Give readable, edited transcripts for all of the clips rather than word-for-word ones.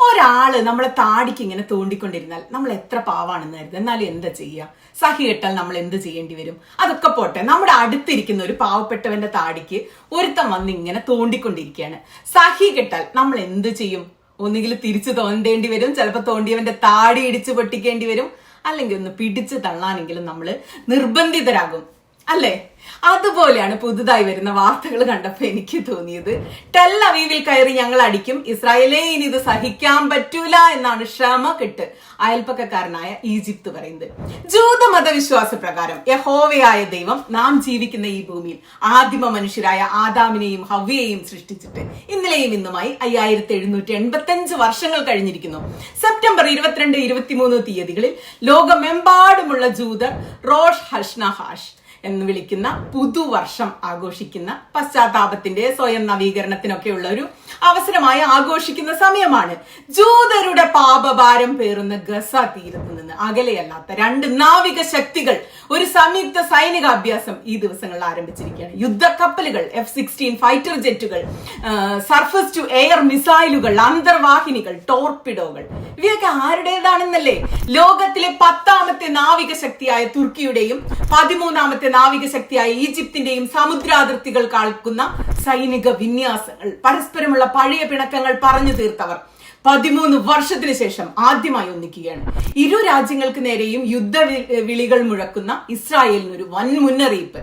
ഒരാള് നമ്മളെ താടിക്ക് ഇങ്ങനെ തോണ്ടിക്കൊണ്ടിരുന്നാൽ നമ്മൾ എത്ര പാവാണെന്ന് കരുതും. എന്നാലും എന്താ ചെയ്യുക? സഹി കെട്ടാൽ നമ്മൾ എന്ത് ചെയ്യേണ്ടി വരും? അതൊക്കെ പോട്ടെ, നമ്മുടെ അടുത്തിരിക്കുന്ന ഒരു പാവപ്പെട്ടവന്റെ താടിക്ക് ഒരുത്തം വന്ന് ഇങ്ങനെ തോണ്ടിക്കൊണ്ടിരിക്കുകയാണ്. സഹി കെട്ടാൽ നമ്മൾ എന്ത് ചെയ്യും? ഒന്നുകിൽ തിരിച്ചു തോണ്ടേണ്ടി വരും, ചിലപ്പോൾ തോണ്ടിയവന്റെ താടി ഇടിച്ചു പൊട്ടിക്കേണ്ടി വരും, അല്ലെങ്കിൽ ഒന്ന് പിടിച്ചു തള്ളാനെങ്കിലും നമ്മൾ നിർബന്ധിതരാകും, അല്ലേ? അതുപോലെയാണ് പുതുതായി വരുന്ന വാർത്തകൾ കണ്ടപ്പോൾ എനിക്ക് തോന്നിയത്. ടെൽ അവീവിൽ കയറി ഞങ്ങൾ അടിക്കും, ഇസ്രായേലേ ഇനി ഇത് സഹിക്കാൻ പറ്റൂല എന്നാണ് ക്ഷമ കെട്ട് അയൽപ്പക്കക്കാരനായ ഈജിപ്ത് പറയുന്നത്. ജൂതമത വിശ്വാസ പ്രകാരം യഹോവയായ ദൈവം നാം ജീവിക്കുന്ന ഈ ഭൂമിയിൽ ആദിമ മനുഷ്യരായ ആദാമിനെയും ഹവ്വയെയും സൃഷ്ടിച്ചിട്ട് ഇന്നലെയും ഇന്നുമായി 5785 വർഷങ്ങൾ കഴിഞ്ഞിരിക്കുന്നു. സെപ്റ്റംബർ 22, 23 തീയതികളിൽ ലോകമെമ്പാടുമുള്ള ജൂതർ റോഷ് ഹഷ്നഹാഷ് എന്ന് വിളിക്കുന്ന പുതുവർഷം ആഘോഷിക്കുന്ന, പശ്ചാത്താപത്തിന്റെ സ്വയം നവീകരണത്തിനൊക്കെയുള്ള ഒരു അവസരമായി ആഘോഷിക്കുന്ന സമയമാണ്. ജൂതരുടെ പാപഭാരം പേറുന്ന ഗസ തീരത്ത് നിന്ന് അകലെയല്ലാത്ത 2 നാവിക ശക്തികൾ ഒരു സംയുക്ത സൈനിക അഭ്യാസം ഈ ദിവസങ്ങളിൽ ആരംഭിച്ചിരിക്കുകയാണ്. യുദ്ധക്കപ്പലുകൾ, F-16 ഫൈറ്റർ ജെറ്റുകൾ, സർഫസ് ടു എയർ മിസൈലുകൾ, അന്തർവാഹിനികൾ, ടോർപിഡോകൾ, ഇവയൊക്കെ ആരുടേതാണെന്നല്ലേ? ലോകത്തിലെ 10ാമത്തെ നാവിക ശക്തിയായ തുർക്കിയുടെയും 13ാമത്തെ നാവിക ശക്തിയായ ഈജിപ്തിന്റെയും സമുദ്രാതിർത്തികൾ കാൽക്കുന്ന സൈനിക വിന്യാസങ്ങൾ, പരസ്പരമുള്ള പഴയ പിണക്കങ്ങൾ പറഞ്ഞു തീർത്തവർ 13 വർഷത്തിന് ശേഷം ആദ്യമായി ഒന്നിക്കുകയാണ്. ഇരു രാജ്യങ്ങൾക്ക് നേരെയും യുദ്ധ വിളികൾ മുഴക്കുന്ന ഇസ്രായേലിന് ഒരു വൻ മുന്നറിയിപ്പ്.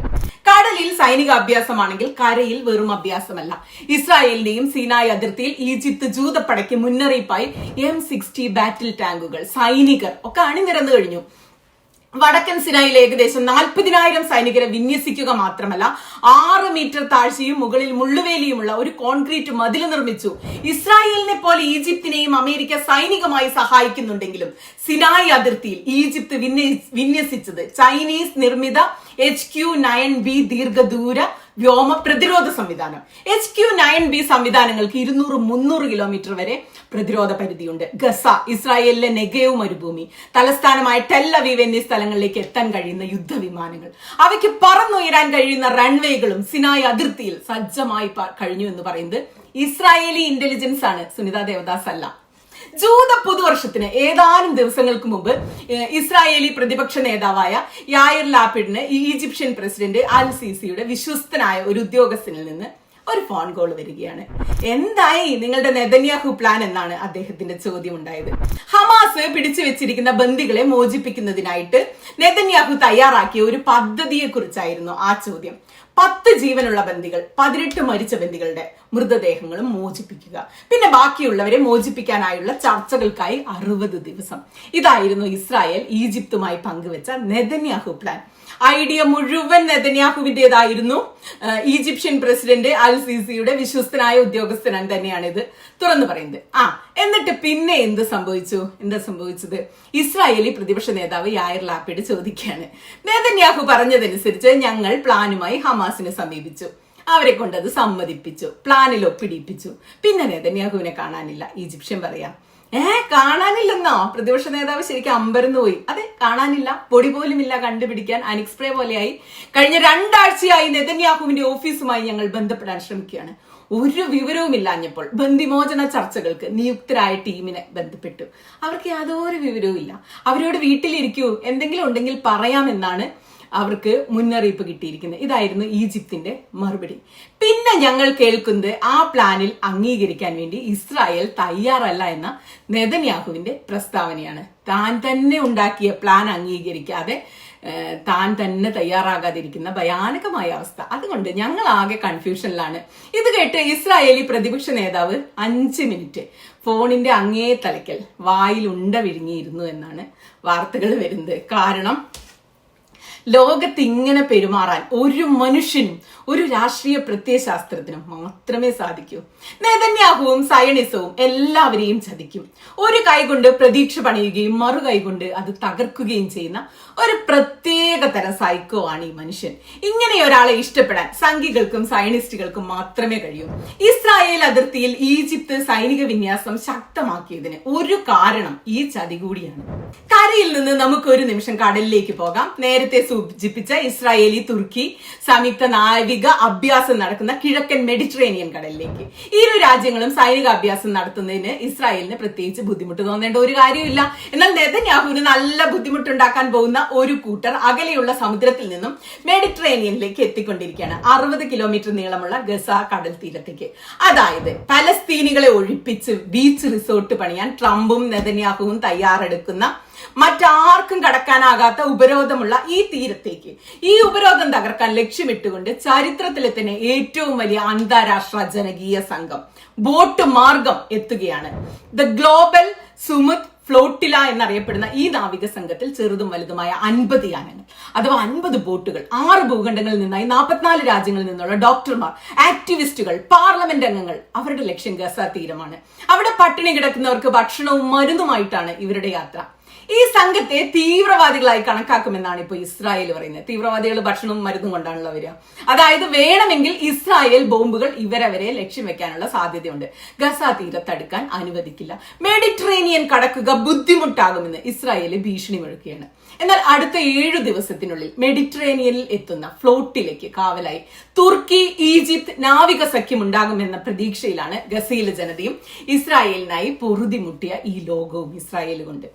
കടലിൽ സൈനിക അഭ്യാസമാണെങ്കിൽ കരയിൽ വെറും അഭ്യാസമല്ല. ഇസ്രായേലിന്റെയും സീനായ് അതിർത്തിയിൽ ഈജിപ്ത് ജൂതപ്പടയ്ക്ക് മുന്നറിയിപ്പായി M60 ബാറ്റിൽ ടാങ്കുകൾ, സൈനികർ ഒക്കെ അണിനിരന്നു കഴിഞ്ഞു. വടക്കൻ സിനായിൽ ഏകദേശം 40,000 സൈനികരെ വിന്യസിക്കുക മാത്രമല്ല 6 മീറ്റർ താഴ്ചയും മുകളിൽ മുള്ളുവേലിയുമുള്ള ഒരു കോൺക്രീറ്റ് മതിൽ നിർമ്മിച്ചു. ഇസ്രായേലിനെ പോലെ ഈജിപ്തിനെയും അമേരിക്ക സൈനികമായി സഹായിക്കുന്നുണ്ടെങ്കിലും സിനായ് അതിർത്തിയിൽ ഈജിപ്ത് വിന്യസിച്ചത് ചൈനീസ് നിർമ്മിത HQ-9B ദീർഘദൂര വ്യോമ പ്രതിരോധ സംവിധാനം. HQ-9B സംവിധാനങ്ങൾക്ക് 200-300 കിലോമീറ്റർ വരെ പ്രതിരോധ പരിധിയുണ്ട്. ഗസ, ഇസ്രായേലിലെ നെഗേവ് മരുഭൂമി, തലസ്ഥാനമായ ടെൽ അവീവ് എന്നീ സ്ഥലങ്ങളിലേക്ക് എത്താൻ കഴിയുന്ന യുദ്ധവിമാനങ്ങൾ, അവയ്ക്ക് പറന്നുയരാൻ കഴിയുന്ന റൺവേകളും സിനായ് അതിർത്തിയിൽ സജ്ജമായി കഴിഞ്ഞു എന്ന് പറയുന്നത് ഇസ്രായേലി ഇന്റലിജൻസ് ആണ്, സുനിത ദേവദാസ് അല്ല. ജൂത പുതുവർഷത്തിന് ഏതാനും ദിവസങ്ങൾക്ക് മുമ്പ് ഇസ്രായേലി പ്രതിപക്ഷ നേതാവായ യായിർ ലാപിഡിന് ഈജിപ്ഷ്യൻ പ്രസിഡന്റ് അൽ സീസിയുടെ വിശ്വസ്തനായ ഒരു ഉദ്യോഗസ്ഥനിൽ നിന്ന് ഒരു ഫോൺ കോൾ വരികയാണ്. എന്തായി നിങ്ങളുടെ നെതന്യാഹു പ്ലാൻ എന്നാണ് അദ്ദേഹത്തിന്റെ ചോദ്യം ഉണ്ടായത്. ഹമാസ് പിടിച്ചു വെച്ചിരിക്കുന്ന ബന്ദികളെ മോചിപ്പിക്കുന്നതിനായിട്ട് നെതന്യാഹു തയ്യാറാക്കിയ ഒരു പദ്ധതിയെ കുറിച്ചായിരുന്നു ആ ചോദ്യം. 10 ജീവനുള്ള ബന്ദികൾ, 18 മരിച്ച ബന്ദികളുടെ മൃതദേഹങ്ങളും മോചിപ്പിക്കുക, പിന്നെ ബാക്കിയുള്ളവരെ മോചിപ്പിക്കാനായുള്ള ചർച്ചകൾക്കായി 60 ദിവസം. ഇതായിരുന്നു ഇസ്രായേൽ ഈജിപ്തുമായി പങ്കുവെച്ച നെതന്യാഹു പ്ലാൻ. ഐഡിയ മുഴുവൻ നെതന്യാഹുവിന്റേതായിരുന്നു. ഈജിപ്ഷ്യൻ പ്രസിഡന്റ് അൽ സീസിയുടെ വിശ്വസ്തനായ ഉദ്യോഗസ്ഥൻ തന്നെയാണ് ഇത് തുറന്നു പറയുന്നത്. എന്നിട്ട് പിന്നെ എന്താ സംഭവിച്ചത്? ഇസ്രായേലി പ്രതിപക്ഷ നേതാവ് യായിർ ലാപിഡ് ചോദിക്കുകയാണ്. നെതന്യാഹു പറഞ്ഞതനുസരിച്ച് ഞങ്ങൾ പ്ലാനുമായി ഹമാസിനെ സമീപിച്ചു, അവരെ കൊണ്ടത് സമ്മതിപ്പിച്ചു, പ്ലാനിൽ ഒപ്പിടിപ്പിച്ചു. പിന്നെ നെതന്യാഹുവിനെ കാണാനില്ല. ഈജിപ്ഷ്യൻ പറയാം, കാണാനില്ലെന്നോ? പ്രതിപക്ഷ നേതാവ് ശരിക്കും അമ്പരന്ന് പോയി. അതെ, കാണാനില്ല, പൊടി പോലും ഇല്ല കണ്ടുപിടിക്കാൻ, അനിക്സ്പ്രേ പോലെയായി. കഴിഞ്ഞ 2 ആഴ്ചയായി നെതന്യാഹുവിന്റെ ഓഫീസുമായി ഞങ്ങൾ ബന്ധപ്പെടാൻ ശ്രമിക്കുകയാണ്. ഒരു വിവരവും ഇല്ലാഞ്ഞപ്പോൾ ബന്ദിമോചന ചർച്ചകൾക്ക് നിയുക്തരായ ടീമിനെ ബന്ധപ്പെട്ടു. അവർക്ക് യാതൊരു വിവരവും ഇല്ല. അവരോട് വീട്ടിലിരിക്കൂ, എന്തെങ്കിലും ഉണ്ടെങ്കിൽ പറയാമെന്നാണ് അവർക്ക് മുന്നറിയിപ്പ് കിട്ടിയിരിക്കുന്നത്. ഇതായിരുന്നു ഈജിപ്തിന്റെ മറുപടി. പിന്നെ ഞങ്ങൾ കേൾക്കുന്നത് ആ പ്ലാനിൽ അംഗീകരിക്കാൻ വേണ്ടി ഇസ്രായേൽ തയ്യാറല്ല എന്ന നെതന്യാഹുവിന്റെ പ്രസ്താവനയാണ്. താൻ തന്നെ ഉണ്ടാക്കിയ പ്ലാൻ അംഗീകരിക്കാതെ താൻ തന്നെ തയ്യാറാകാതിരിക്കുന്ന ഭയാനകമായ അവസ്ഥ. അതുകൊണ്ട് ഞങ്ങൾ ആകെ കൺഫ്യൂഷനിലാണ്. ഇത് കേട്ട് ഇസ്രായേലി പ്രതിപക്ഷ നേതാവ് 5 മിനിറ്റ് ഫോണിന്റെ അങ്ങേ തലയ്ക്കൽ വായിൽ ഉണ്ട വിഴുങ്ങിയിരുന്നു എന്നാണ് വാർത്തകൾ വരുന്നത്. കാരണം ലോകത്ത് ഇങ്ങനെ പെരുമാറാൻ ഒരു മനുഷ്യനും ഒരു രാഷ്ട്രീയ പ്രത്യയശാസ്ത്രത്തിനും മാത്രമേ സാധിക്കൂ. നെതന്യാഹുവും സയണിസവും എല്ലാവരെയും ചതിക്കും. ഒരു കൈകൊണ്ട് പ്രതീക്ഷ പണിയുകയും മറു കൈകൊണ്ട് അത് തകർക്കുകയും ചെയ്യുന്ന ഒരു പ്രത്യേക തരം സൈക്കോ ആണ് ഈ മനുഷ്യൻ. ഇങ്ങനെ ഒരാളെ ഇഷ്ടപ്പെടാൻ സംഘികൾക്കും സയണിസ്റ്റുകൾക്കും മാത്രമേ കഴിയൂ. ഇസ്രായേൽ അതിർത്തിയിൽ ഈജിപ്ത് സൈനിക വിന്യാസം ശക്തമാക്കിയതിന് ഒരു കാരണം ഈ ചതി കൂടിയാണ്. കരയിൽ നിന്ന് നമുക്ക് ഒരു നിമിഷം കടലിലേക്ക് പോകാം. നേരത്തെ സൂചിപ്പിച്ച ഇസ്രായേലി തുർക്കി സംയുക്ത നാവിക അഭ്യാസം നടക്കുന്ന കിഴക്കൻ മെഡിറ്ററേനിയൻ കടലിലേക്ക്. ഇരു രാജ്യങ്ങളും സൈനിക അഭ്യാസം നടത്തുന്നതിന് ഇസ്രായേലിന് പ്രത്യേകിച്ച് ബുദ്ധിമുട്ട് തോന്നേണ്ട ഒരു കാര്യമില്ല. എന്നാൽ നെതന്യാഹുവിന് നല്ല ബുദ്ധിമുട്ടുണ്ടാക്കാൻ പോകുന്ന ഒരു കൂട്ടർ അകലെയുള്ള സമുദ്രത്തിൽ നിന്നും മെഡിറ്ററേനിയനിലേക്ക് എത്തിക്കൊണ്ടിരിക്കുകയാണ്, 60 കിലോമീറ്റർ നീളമുള്ള ഗസ കടൽ തീരത്തേക്ക്. അതായത് പലസ്തീനികളെ ഒഴിപ്പിച്ച് ബീച്ച് റിസോർട്ട് പണിയാൻ ട്രംപും നെതന്യാഹുവും തയ്യാറെടുക്കുന്ന, മറ്റാർക്കും കടക്കാനാകാത്ത ഉപരോധമുള്ള ഈ തീരത്തേക്ക് ഈ ഉപരോധം തകർക്കാൻ ലക്ഷ്യമിട്ടുകൊണ്ട് ചരിത്രത്തിലെ തന്നെ ഏറ്റവും വലിയ അന്താരാഷ്ട്ര ജനകീയ സംഘം ബോട്ട് മാർഗം എത്തുകയാണ്. ദ ഗ്ലോബൽ സുമുദ് ഫ്ലോട്ടില എന്നറിയപ്പെടുന്ന ഈ നാവിക സംഘത്തിൽ ചെറുതും വലുതുമായ 50 യാനങ്ങൾ അഥവാ 50 ബോട്ടുകൾ 6 ഭൂഖണ്ഡങ്ങളിൽ നിന്നായി 44 രാജ്യങ്ങളിൽ നിന്നുള്ള ഡോക്ടർമാർ, ആക്ടിവിസ്റ്റുകൾ, പാർലമെന്റ് അംഗങ്ങൾ. അവരുടെ ലക്ഷ്യം ഗസ തീരമാണ്. അവിടെ പട്ടിണി കിടക്കുന്നവർക്ക് ഭക്ഷണവും മരുന്നുമായിട്ടാണ് ഇവരുടെ യാത്ര. ഈ സംഘത്തെ തീവ്രവാദികളായി കണക്കാക്കുമെന്നാണ് ഇപ്പോൾ ഇസ്രായേൽ പറയുന്നത്. തീവ്രവാദികൾ ഭക്ഷണവും മരുന്നും കൊണ്ടാണല്ലോ വരിക. അതായത് വേണമെങ്കിൽ ഇസ്രായേൽ ബോംബുകൾ ഇവരവരെ ലക്ഷ്യം വെക്കാനുള്ള സാധ്യതയുണ്ട്. ഗസ തീരത്തടുക്കാൻ അനുവദിക്കില്ല. മെഡിറ്ററേനിയൻ കടക്കുക ബുദ്ധിമുട്ടാകുമെന്ന് ഇസ്രായേൽ ഭീഷണി മുഴക്കുകയാണ്. എന്നാൽ അടുത്ത 7 ദിവസത്തിനുള്ളിൽ മെഡിറ്ററേനിയനിൽ എത്തുന്ന ഫ്ലോട്ടിലേക്ക് കാവലായി തുർക്കി, ഈജിപ്ത് നാവിക സഖ്യം ഉണ്ടാകുമെന്ന പ്രതീക്ഷയിലാണ് ഗസയിലെ ജനതയും ഇസ്രായേലിനായി പൊറുതിമുട്ടിയ ഈ ലോകവും. ഇസ്രായേൽ കൊണ്ട്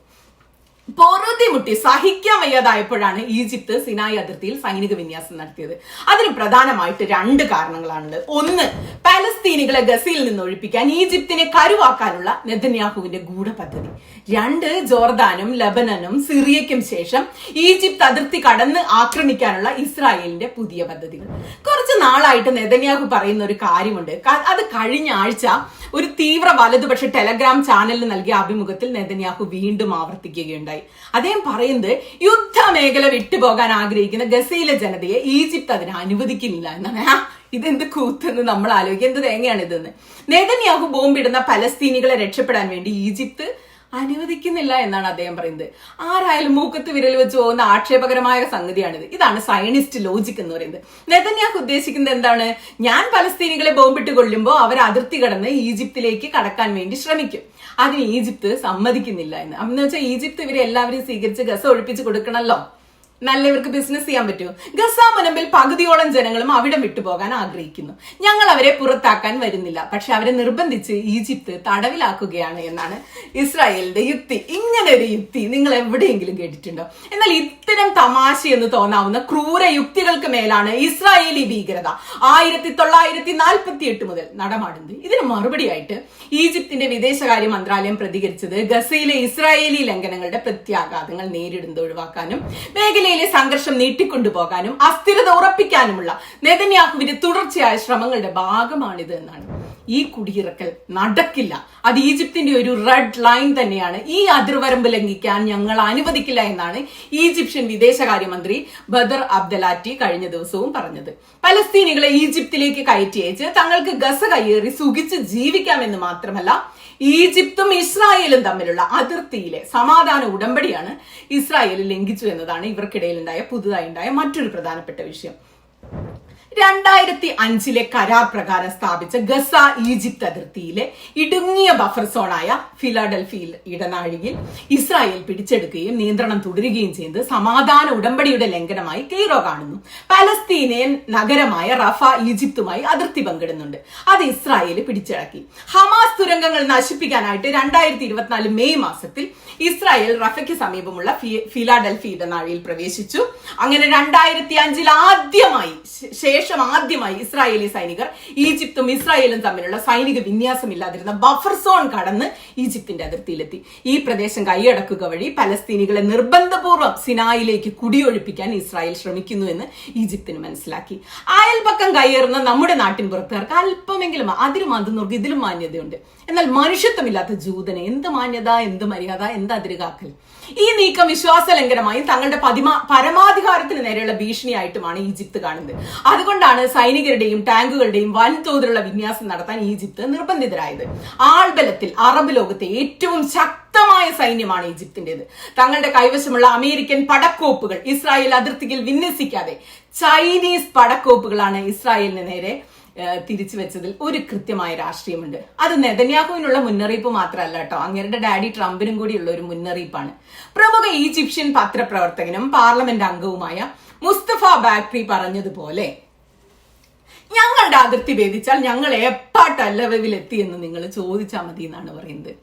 പൊറുതിമുട്ടി സഹിക്കാൻ വയ്യാതായപ്പോഴാണ് ഈജിപ്ത് സിനായ് അതിർത്തിയിൽ സൈനിക വിന്യാസം നടത്തിയത്. അതിന് പ്രധാനമായിട്ട് 2 കാരണങ്ങളാണുള്ളത്. ഒന്ന്, പലസ്തീനികളെ ഗസയിൽ നിന്ന് ഒഴിപ്പിക്കാൻ ഈജിപ്തിനെ കരുവാക്കാനുള്ള നെതന്യാഹുവിന്റെ ഗൂഢപദ്ധതി. 2, ജോർദാനും ലബനനും സിറിയയ്ക്കും ശേഷം ഈജിപ്ത് അതിർത്തി കടന്ന് ആക്രമിക്കാനുള്ള ഇസ്രായേലിന്റെ പുതിയ പദ്ധതികൾ. കുറച്ച് നാളായിട്ട് നെതന്യാഹു പറയുന്ന ഒരു കാര്യമുണ്ട്. അത് കഴിഞ്ഞ ആഴ്ച ഒരു തീവ്ര വലതുപക്ഷ ടെലഗ്രാം ചാനലിന് നൽകിയ അഭിമുഖത്തിൽ നെതന്യാഹു വീണ്ടും ആവർത്തിക്കുകയുണ്ടായി. അദ്ദേഹം പറയുന്നത് യുദ്ധമേഖല വിട്ടുപോകാൻ ആഗ്രഹിക്കുന്ന ഗസയിലെ ജനതയെ ഈജിപ്ത് അതിനെ അനുവദിക്കുന്നില്ല എന്നാണ്. ഇതെന്ത് കൂത്തെന്ന് നമ്മൾ ആലോചിക്കുക. എന്ത് തേങ്ങയാണ് ഇതെന്ന്. നെതന്യാഹു ബോംബിടുന്ന പലസ്തീനികളെ രക്ഷപ്പെടാൻ വേണ്ടി ഈജിപ്ത് അനുവദിക്കുന്നില്ല എന്നാണ് അദ്ദേഹം പറയുന്നത്. ആരായാലും മൂക്കത്ത് വിരൽ വെച്ച് പോകുന്ന ആക്ഷേപകരമായ സംഗതിയാണിത്. ഇതാണ് സയനിസ്റ്റ് ലോജിക് എന്ന് പറയുന്നത്. നെതന്യാഹു ഉദ്ദേശിക്കുന്നത് എന്താണ്? ഞാൻ പലസ്തീനികളെ ബോംബിട്ട് കൊള്ളുമ്പോൾ അവർ അതിർത്തി കടന്ന് ഈജിപ്തിലേക്ക് കടക്കാൻ വേണ്ടി ശ്രമിക്കും. അതിന് ഈജിപ്ത് സമ്മതിക്കുന്നില്ല എന്ന് വെച്ചാൽ ഈജിപ്ത് ഇവരെ എല്ലാവരെയും സ്വീകരിച്ച് ഗസ ഒഴിപ്പിച്ച് കൊടുക്കണമല്ലോ. നല്ലവർക്ക് ബിസിനസ് ചെയ്യാൻ പറ്റുമോ? ഗസ മുനമ്പിൽ പകുതിയോളം ജനങ്ങളും അവിടെ വിട്ടുപോകാൻ ആഗ്രഹിക്കുന്നു. ഞങ്ങൾ അവരെ പുറത്താക്കാൻ വരുന്നില്ല, പക്ഷെ അവരെ നിർബന്ധിച്ച് ഈജിപ്ത് തടവിലാക്കുകയാണ് എന്നാണ് ഇസ്രായേലിന്റെ യുക്തി. ഇങ്ങനെ ഒരു യുക്തി നിങ്ങൾ എവിടെയെങ്കിലും കേട്ടിട്ടുണ്ടോ? എന്നാൽ ഇത്തരം തമാശ എന്ന് തോന്നാവുന്ന ക്രൂര യുക്തികൾക്ക് മേലാണ് ഇസ്രായേലി ഭീകരത 1948 മുതൽ നടമാടുന്നത്. ഇതിന് മറുപടിയായിട്ട് ഈജിപ്തിന്റെ വിദേശകാര്യ മന്ത്രാലയം പ്രതികരിച്ചത് ഗസയിലെ ഇസ്രായേലി ലംഘനങ്ങളുടെ പ്രത്യാഘാതങ്ങൾ നേരിടുന്നത് ഒഴിവാക്കാനും മേഖലയിലെ സംഘർഷം നീട്ടിക്കൊണ്ടുപോകാനും അസ്ഥിരത ഉറപ്പിക്കാനുമുള്ള നെതന്യാഹുവിന്റെ തുടർച്ചയായ ശ്രമങ്ങളുടെ ഭാഗമാണിത് എന്നാണ്. ഈ കുടിയിറക്കൽ നടക്കില്ല. അത് ഈജിപ്തിന്റെ ഒരു റെഡ് ലൈൻ തന്നെയാണ്. ഈ അതിർവരമ്പ് ലംഘിക്കാൻ ഞങ്ങൾ അനുവദിക്കില്ല എന്നാണ് ഈജിപ്ഷ്യൻ വിദേശകാര്യമന്ത്രി ബദർ അബ്ദലാറ്റി കഴിഞ്ഞ ദിവസവും പറഞ്ഞത്. പലസ്തീനികളെ ഈജിപ്തിലേക്ക് കയറ്റിയച്ച് തങ്ങൾക്ക് ഗസ കയ്യേറി സുഖിച്ച് ജീവിക്കാമെന്ന് മാത്രമല്ല, ഈജിപ്തും ഇസ്രായേലും തമ്മിലുള്ള അതിർത്തിയിലെ സമാധാന ഉടമ്പടിയാണ് ഇസ്രായേൽ ലംഘിച്ചു എന്നതാണ് ഇവർക്കിടയിൽ പുതുതായി ഉണ്ടായ മറ്റൊരു പ്രധാനപ്പെട്ട വിഷയം. 2005 കരാർ പ്രകാരം സ്ഥാപിച്ച ഗസ ഈജിപ്ത് അതിർത്തിയിലെ ഇടുങ്ങിയ ബഫർ സോണായ ഫിലാഡൽഫി ഇടനാഴിയിൽ ഇസ്രായേൽ പിടിച്ചെടുക്കുകയും നിയന്ത്രണം തുടരുകയും ചെയ്യുന്നത് സമാധാന ഉടമ്പടിയുടെ ലംഘനമായി കെയ്റോ കാണുന്നു. പലസ്തീനിയൻ നഗരമായ റഫ ഈജിപ്തുമായി അതിർത്തി പങ്കിടുന്നുണ്ട്. അത് ഇസ്രായേൽ പിടിച്ചടക്കി. ഹമാസ് തുരങ്കങ്ങൾ നശിപ്പിക്കാനായിട്ട് 2024 മെയ് മാസത്തിൽ ഇസ്രായേൽ റഫയ്ക്ക് സമീപമുള്ള ഫിലാഡൽഫി ഇടനാഴിയിൽ പ്രവേശിച്ചു. അങ്ങനെ 2005 ആദ്യമായി ഇസ്രായേലി സൈനികർ ഈജിപ്തും ഇസ്രായേലും തമ്മിലുള്ള സൈനിക വിന്യാസമില്ലാതിരുന്ന ബഫർ സോൺ കടന്ന് ഈജിപ്തിന്റെ അതിർത്തിയിലെത്തി. ഈ പ്രദേശം കൈയടക്കുക വഴി പലസ്തീനികളെ നിർബന്ധപൂർവ്വം സിനായിലേക്ക് കുടിയൊഴിപ്പിക്കാൻ ഇസ്രായേൽ ശ്രമിക്കുന്നു എന്ന് ഈജിപ്തിന് മനസ്സിലാക്കി. അയൽപക്കം കയ്യേറുന്ന നമ്മുടെ നാട്ടിൻ പുറത്തുകാർക്ക് അല്പമെങ്കിലും അതിലും അതുന്നവർക്ക് ഇതിലും മാന്യതയുണ്ട്. എന്നാൽ മനുഷ്യത്വമില്ലാത്ത ജൂതന് എന്ത് മാന്യത, എന്ത് മര്യാദ, എന്ത് അതിരുകാക്കൽ. ഈ നീക്കം വിശ്വാസ ലംഘനമായും തങ്ങളുടെ പരമാധികാരത്തിന് നേരെയുള്ള ഭീഷണിയായിട്ടുമാണ് ഈജിപ്ത് കാണുന്നത്. അതുകൊണ്ടാണ് സൈനികരുടെയും ടാങ്കുകളുടെയും വൻതോതിലുള്ള വിന്യാസം നടത്താൻ ഈജിപ്ത് നിർബന്ധിതരായത്. ആൾബലത്തിൽ അറബ് ലോകത്തെ ഏറ്റവും ശക്തമായ സൈന്യമാണ് ഈജിപ്തിന്റേത്. തങ്ങളുടെ കൈവശമുള്ള അമേരിക്കൻ പടക്കോപ്പുകൾ ഇസ്രായേൽ അതിർത്തിയിൽ വിന്യസിക്കാതെ ചൈനീസ് പടക്കോപ്പുകളാണ് ഇസ്രായേലിന് നേരെ തിരിച്ചു വെച്ചതിൽ ഒരു കൃത്യമായ രാഷ്ട്രീയമുണ്ട്. അത് നെതന്യാഹുവിനുള്ള മുന്നറിയിപ്പ് മാത്രമല്ല കേട്ടോ, അങ്ങേരുടെ ഡാഡി ട്രംപിനും കൂടിയുള്ള ഒരു മുന്നറിയിപ്പാണ്. പ്രമുഖ ഈജിപ്ഷ്യൻ പത്രപ്രവർത്തകനും പാർലമെന്റ് അംഗവുമായ മുസ്തഫ ബാക്രി പറഞ്ഞതുപോലെ ഞങ്ങളുടെ അതിർത്തി ഭേദിച്ചാൽ ഞങ്ങൾ എപ്പാട്ടല്ലവിൽ എത്തി എന്ന് നിങ്ങൾ ചോദിച്ചാൽ മതി എന്നാണ് പറയുന്നത്.